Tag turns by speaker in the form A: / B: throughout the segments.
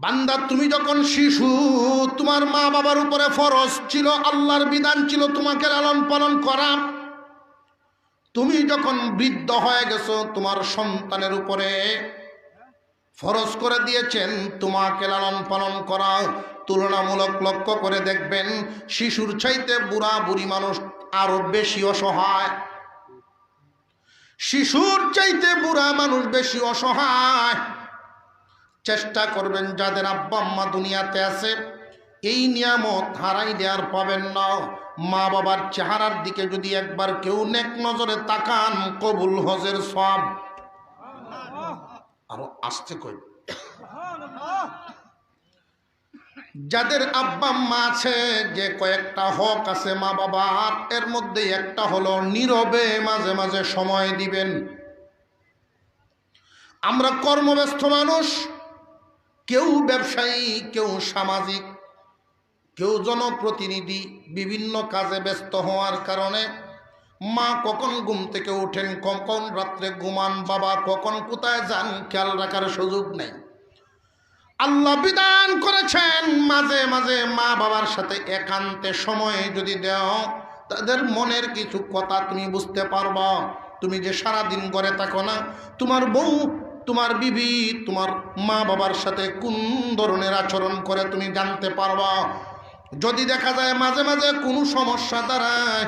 A: বান্দা তুমি যখন শিশু, তোমার মা বাবার উপরে ফরজ ছিল, আল্লাহর বিধান ছিল তোমাকে লালন পালন করা। তুমি যখন বৃদ্ধ হয়ে গেছো, তোমার সন্তানের উপরে ফরজ করে দিয়েছেন তোমাকে লালন পালন করা। তুলনামূলক লক্ষ্য করে দেখবেন, শিশুর চাইতে বুড়া বুড়ি মানুষ আরো বেশি অসহায়। শিশুর চাইতে বুড়া মানুষ বেশি অসহায়। চেষ্টা করবেন যাদের আব্বা আম্মা দুনিয়াতে আছে, এই নিয়ামত হারাই দেওয়ার পাবেন না। মা বাবার চেহারার দিকে যদি একবার কেউ নেক নজরে তাকান, কবুল হজের সওয়াব। আরো আসতে কই, যাদের আব্বা আম্মা আছে, যে কয়েকটা হক আছে মা বাবার, এর মধ্যে একটা হলো নীরবে মাঝে মাঝে সময় দিবেন। আমরা কর্মব্যস্ত মানুষ, কেউ ব্যবসায়ী, কেউ সামাজিক, কেউ জনপ্রতিনিধি, বিভিন্ন কাজে ব্যস্ত হওয়ার কারণে মা কখন ঘুম থেকে ওঠেন, কখন রাত্রে ঘুমান, বাবা কখন কোথায় যান, খেয়াল রাখার সুযোগ নেই। আল্লাহ বিধান করেছেন মাঝে মাঝে মা বাবার সাথে একান্তে সময় যদি দেও, তাদের মনের কিছু কথা তুমি বুঝতে পারবা। তুমি যে সারাদিন ঘরে থাকো না, তোমার বউ, তোমার বিবি, তোমার মা বাবার সাথে কোন ধরনের আচরণ করে তুমি জানতে পারবা। যদি দেখা যায় মাঝে মাঝে কোনো সমস্যা দাঁড়ায়,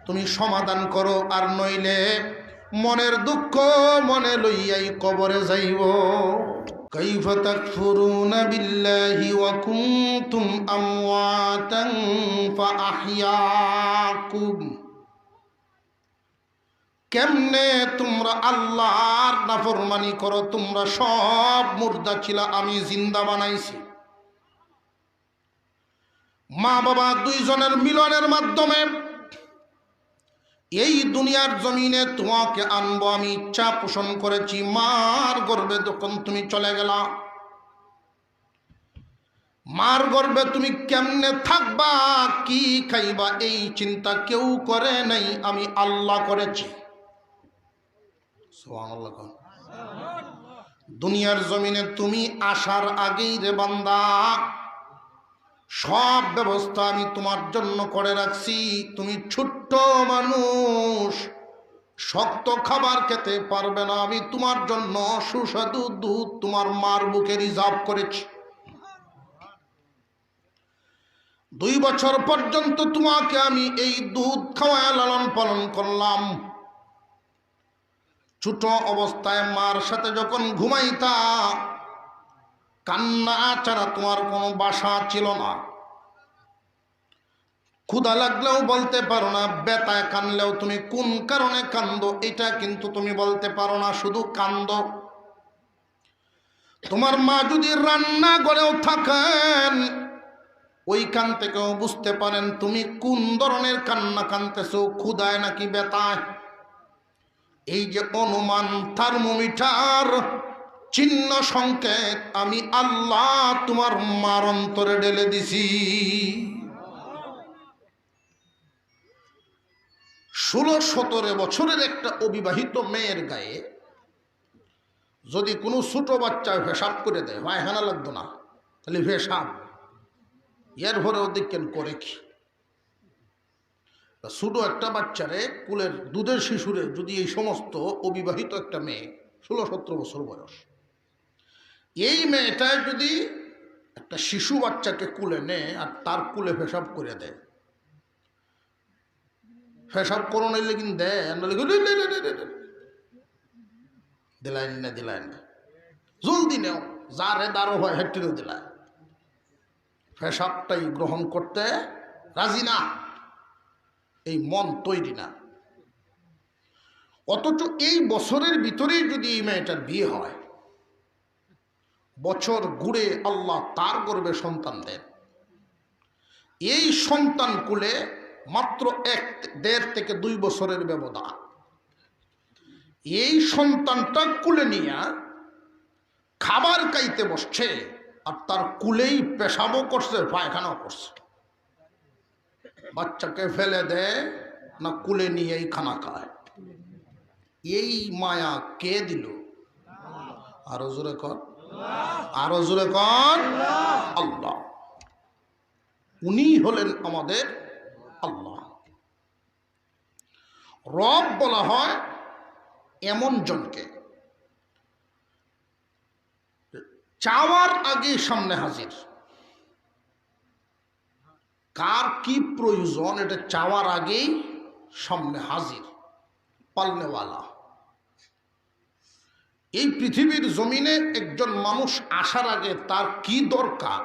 A: তুমি সমাধান করো, আর নইলে মনের দুঃখ মনে লইয়াই কবরে যাইব। কাইফা তাকফুরুনা বিল্লাহি ওয়া কুনতুম আমওয়াতান ফাআহইয়াকুম। কেমনে তোমরা আল্লাহর নাফরমানি করো? তোমরা সব মুর্দা ছিলা, আমি জিন্দা বানাইছি। মা বাবা দুইজনের মিলনের মাধ্যমে এই দুনিয়ার জমিনে তোমাকে আনবো, আমি ইচ্ছা পোষণ করেছি। মার গর্ভে যখন তুমি চলে গেলা, মার গর্ভে তুমি কেমনে থাকবা, কি খাইবা, এই চিন্তা কেউ করে নাই, আমি আল্লাহ করেছি। সুবহানাল্লাহ। দুনিয়ার জমিনে তুমি আসার আগেই রে বান্দা, সব ব্যবস্থা আমি তোমার জন্য করে রাখছি। তুমি ছোট্ট মানুষ, শক্ত খাবার খেতে পারবে না, আমি তোমার জন্য সুস্বাদু দুধ তোমার মার বুকে রিজার্ভ করেছি। 2 বছর পর্যন্ত তোমাকে আমি এই দুধ খাওয়ায় লালন পালন করলাম। ছোট অবস্থায় মার সাথে যখন ঘুমাইতা, কান্না ছাড়া তোমার কোনো বাসা ছিল না। ক্ষুধা লাগলেও বলতে পারো না, ব্যথায় কানলেও তুমি কোন কারণে কান্দো এটা কিন্তু তুমি বলতে পারো না, শুধু কান্দো। তোমার মা যদি রান্না করেও থাকেন, ওইখান থেকেও বুঝতে পারেন তুমি কোন ধরনের কান্না কানতেছো, ক্ষুধায় নাকি ব্যথায়। এই যে অনুমান, থার্মোমিটার, চিহ্ন সংকেত আমি আল্লাহ তোমার মার অন্তরে ঢেলে দিছি। 16-17 বছরের একটা অবিবাহিত মেয়ের গায়ে যদি কোনো ছোট বাচ্চা পেশাব করে দেয়, পায়খানা লাগতো না, তাহলে পেশাব, এর ভরে ওদিকেন করে কি? ছোট একটা বাচ্চারে, কুলের দুধের শিশুরে যদি এই সমস্ত অবিবাহিত একটা মেয়ে, 16-17 বছর বয়স, এই মেয়েটায় যদি একটা শিশু বাচ্চাকে কুলে নেয় আর তার কুলে পেশাব করে দেয়, পেশাব করো নাইলে কিন্তু দেয় দিলাই না, দিলাই না, জলদি নেও, যারে দারো হয় হেঁটে দিলায়, পেশাবটাই গ্রহণ করতে রাজি না, এই মন তৈরি না। অথচ এই বছরের ভিতরেই যদি এই মেয়েটার বিয়ে হয়, বছর ঘুরে আল্লাহ তার গর্ভে সন্তান দেন। এই সন্তান কুলে মাত্র 1-1.5 থেকে 2 বছরের ব্যবধান। এই সন্তানটা কুলে নিয়ে খাবার খাইতে বসছে, আর তার কুলেই পেশাবও করছে, পায়খানাও করছে। বাচ্চাকে ফেলে দেয় না, কুলে নিয়েই খানা খায়। এই মায়া কে দিল? আরো জোরে কর। আরো জোরে কোন আল্লাহ। উনি হলেন আমাদের আল্লাহ। রব বলা হয় এমন জনকে চাওয়ার আগে সামনে হাজির। কার কি প্রয়োজন এটা চাওয়ার আগেই সামনে হাজির, পালনেওয়ালা। এই পৃথিবীর জমিনে একজন মানুষ আসার আগে তার কি দরকার,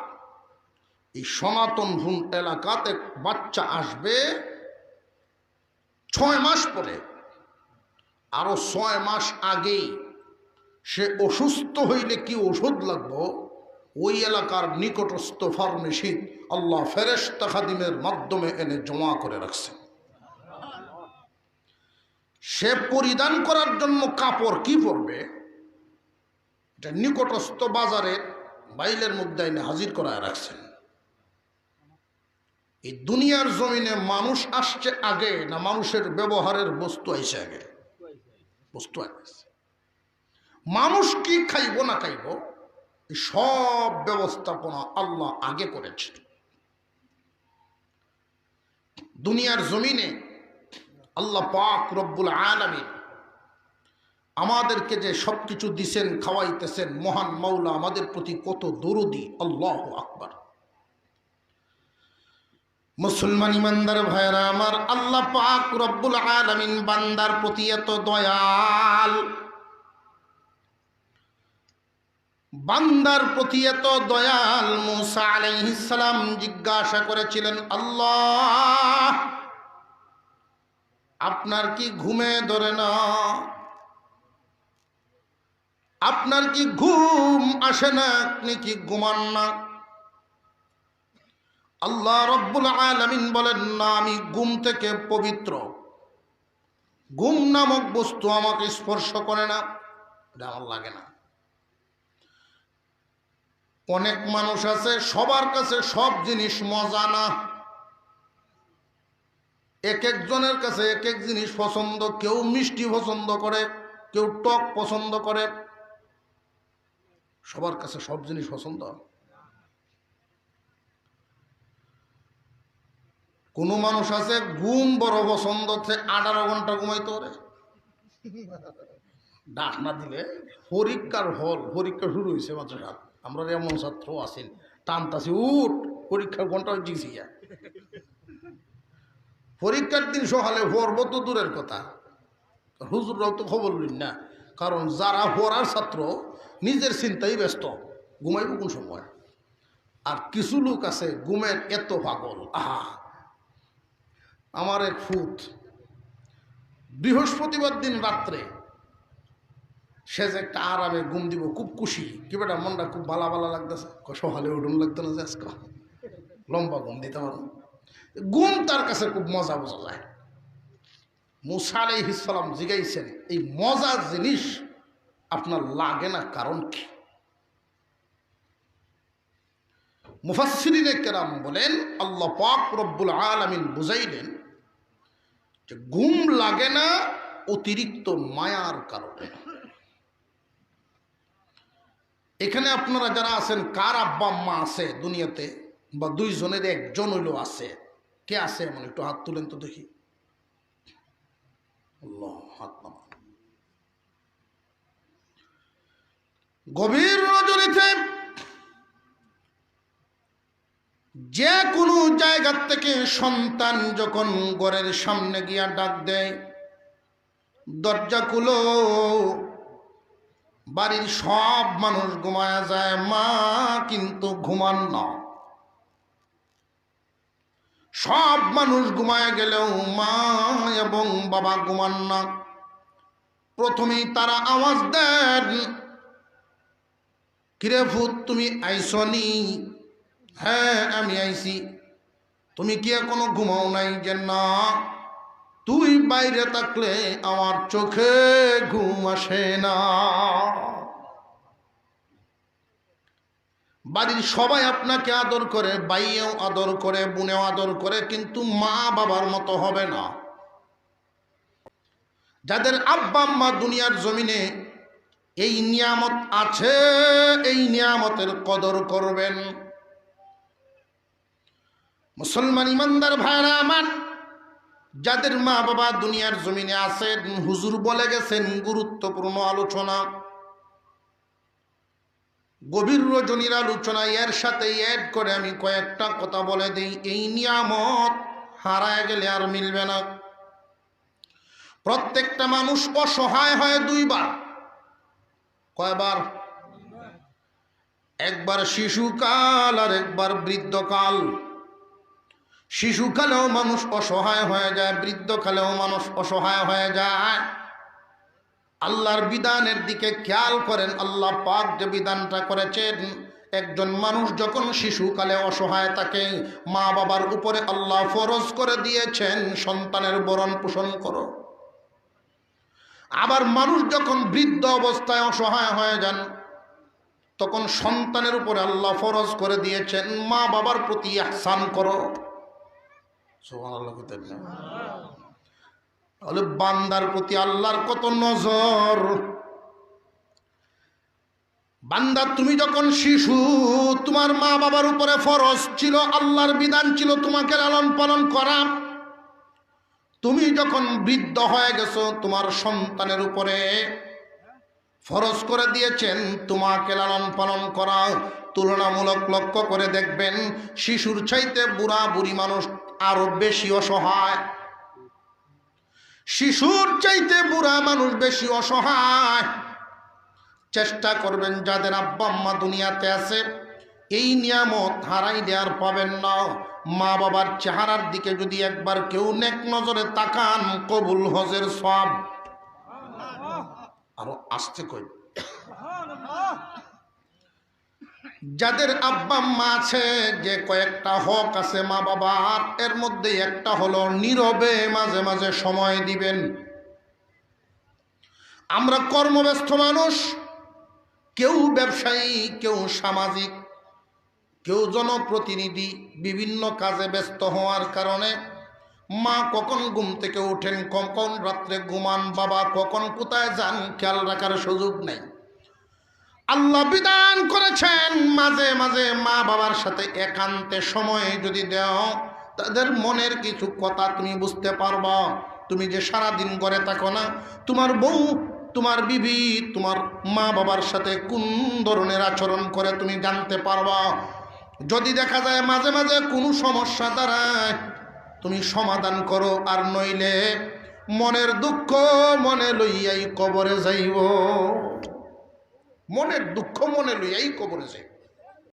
A: এই সনাতন ভূম এলাকাতে বাচ্চা আসবে 6 মাস পরে, আরো 6 মাস আগেই সে অসুস্থ হইলে কি ওষুধ লাগবো ওই এলাকার নিকটস্থ ফার্মেসি আল্লাহ ফেরেশতা খাদিমের মাধ্যমে এনে জমা করে রাখছে। সে পরিধান করার জন্য কাপড় কি পরবে এটা নিকটস্থ বাজারের বাইলের মধ্যে এনে হাজির করায় রাখছেন। এই দুনিয়ার জমিনে মানুষ আসছে আগে না মানুষের ব্যবহারের বস্তু আইছে আগে? বস্তু আইছে। মানুষ কি খাইব না খাইব সব ব্যবস্থাপনা আল্লাহ আগে করেছে। দুনিয়ার জমিনে আল্লাহ পাক রব্বুল আলামিন আমাদেরকে যে সবকিছু দিছেন, খাওয়াইতেছেন, মহান মাওলা আমাদের প্রতি কত দরদি। আল্লাহু আকবার। মুসলমান ইমানদার ভাইরা আমার, আল্লাহ পাক রব্বুল আলামিন বান্দার প্রতি এত দয়াল, বান্দার প্রতি এত দয়াল। মুসা আলাইহিস সালাম জিজ্ঞাসা করেছিলেন, আল্লাহ আপনার কি ঘুমে ধরে না? আপনার কি ঘুম আসে না? আপনি কি ঘুমান না? আল্লাহ রব্বুল আলামিন বলেন, না, আমি ঘুম থেকে পবিত্র। ঘুম নামক বস্তু আমাকে স্পর্শ করে না, এটা আমার লাগে না। অনেক মানুষ আছে সবার কাছে সব জিনিস মজা না, এক একজনের কাছে এক এক জিনিস পছন্দ। কেউ মিষ্টি পছন্দ করে, কেউ টক পছন্দ করে। সবার কাছে সব জিনিস পছন্দ। কোন মানুষ আছে ঘুম বড় পছন্দ, 18 ঘন্টা ঘুমাইতে পারে। ডাক না দিলে পরীক্ষার হল, পরীক্ষা শুরু হয়েছে মাত্র সাত, আমরা এমন ছাত্র আছেন টানতাছি, উঠ পরীক্ষার ঘন্টা জিছি। পরীক্ষার দিন সকালে পড়ব তো দূরের কথা, হুজুররাও তো খবর নিন না, কারণ যারা পড়ার ছাত্র নিজের চিন্তাই ব্যস্ত, ঘুমাইব কোন সময়। আর কিছু লোক আছে ঘুমের এত পাগল। আহা, আমার এক ফুট বৃহস্পতিবার দিন রাত্রে সে যে একটা আরামে ঘুম দিব, খুব খুশি, কি বেটা মনটা খুব ভালা ভালা লাগতেছে, সকালে উঠুন লাগতো না যে আজকে লম্বা ঘুম দিতে পারো। ঘুম তার কাছে খুব মজা বোঝা যায়। মুসা আলাইহিস সালাম জিগাইছেন, এই মজার জিনিস আপনার লাগে না কারণ কি? মুফাসসিরিনে কেরাম বলেন, আল্লাহ পাক রব্বুল আলামিন বুঝাইলেন যে ঘুম লাগে না অতিরিক্ত মায়ার কারণে। এখানে আপনারা যারা আছেন, কার আব্বা আম্মা আছে দুনিয়াতে, বা দুইজনের একজন হইল আছে? কে আছে এমন? একটু হাত তুলেন তো দেখি। আল্লাহ, হাত নামান। গভীর রজনীতে যে কোনো জায়গা থেকে সন্তান যখন ঘরের সামনে গিয়া ডাক দেয়, দরজা খুলো, বাড়ির সব মানুষ ঘুমায়া যায়, মা কিন্তু ঘুমান না। সব মানুষ ঘুমায় গেলেও মা এবং বাবা ঘুমান না। প্রথমেই তারা আওয়াজ দেন, কিরে ভূত তুমি আইসনি? হ্যাঁ আমি আইছি। তুমি কি এখনো ঘুমাও নাই? যে না, তুই বাইরে থাকলে আমার চোখে ঘুম আসে না। বাড়ির সবাই আপনাকে আদর করে, ভাইয়েও আদর করে, বোনেও আদর করে, কিন্তু মা বাবার মতো হবে না। যাদের আব্বা আম্মা দুনিয়ার জমিনে এই নিয়ামত আছে, এই নিয়ামতের কদর করবেন। মুসলমান ইমানদার ভাইরা আমার, যাদের মা বাবা দুনিয়ার জমিনে আছেন, হুজুর বলে গেছেন গুরুত্বপূর্ণ আলোচনা, গভীর রজনীর আলোচনা, এর সাথে অ্যাড করে আমি কয়েকটা কথা বলে দিই। এই নিয়ামত হারায় গেলে আর মিলবে না। প্রত্যেকটা মানুষ অসহায় হয় দুইবার। কয়বার? একবার শিশুকাল আর একবার বৃদ্ধকাল। শিশুকালেও মানুষ অসহায় হয়ে যায়, বৃদ্ধকালেও মানুষ অসহায় হয়ে যায়। আল্লাহর বিধানের দিকে খেয়াল করেন। আল্লাহ পাক যে বিধানটা করেছেন, একজন মানুষ যখন শিশুকালে অসহায় থাকে, মা বাবার উপরে আল্লাহ ফরজ করে দিয়েছেন সন্তানের ভরণ পোষণ করো। আবার মানুষ যখন বৃদ্ধ অবস্থায় অসহায় হয়ে যান, তখন সন্তানের উপরে আল্লাহ ফরজ করে দিয়েছেন মা বাবার প্রতি ইহসান করো। তাহলে বান্দার প্রতি আল্লাহর কত নজর। বান্দা, তুমি যখন শিশু, তোমার মা বাবার উপরে ফরজ ছিল, আল্লাহর বিধান ছিল তোমাকে লালন পালন করা। তুমি যখন বৃদ্ধ হয়ে গেছো, তোমার সন্তানের উপরে ফরজ করে দিয়েছেন তোমাকে লালন পালন করা। তুলনামূলক লক্ষ্য করে দেখবেন, শিশুর চাইতে বুড়া বুড়ি মানুষ আরো বেশি অসহায়। শিশুর চাইতে বুড়া মানুষ বেশি অসহায়। চেষ্টা করবেন, যাদের আব্বা আম্মা দুনিয়াতে আছে, এই নিয়ামত হারাই দেওয়ার পাবেন না। মা বাবার চেহারার দিকে যদি একবার কেউ নেক নজরে তাকান, কবুল হজের সওয়াব। আরো আসতে কই, যাদের আব্বা আম্মা আছে, যে কয়েকটা হক আছে মা বাবার, এর মধ্যে একটা হলো নীরবে মাঝে মাঝে সময় দিবেন। আমরা কর্মব্যস্ত মানুষ, কেউ ব্যবসায়ী, কেউ সামাজিক, কেউ জনপ্রতিনিধি, বিভিন্ন কাজে ব্যস্ত হওয়ার কারণে মা কখন ঘুম থেকে ওঠেন, কখন রাত্রে ঘুমান, বাবা কখন কোথায় যান, খেয়াল রাখার সুযোগ নেই। আল্লাহ বিধান করেছেন মাঝে মাঝে মা বাবার সাথে একান্তে সময় যদি দেও, তাদের মনের কিছু কথা তুমি বুঝতে পারবা। তুমি যে সারাদিন ঘরে থাকো না, তোমার বউ, তোমার বিবি, তোমার মা বাবার সাথে কোন ধরনের আচরণ করে তুমি জানতে পারবা। যদি দেখা যায় মাঝে মাঝে কোনো সমস্যা দাঁড়ায়, তুমি সমাধান করো, আর নইলে মনের দুঃখ মনে লইয়াই কবরে যাইব। মনের দুঃখ মনে লইয়াই কবরে যাইব।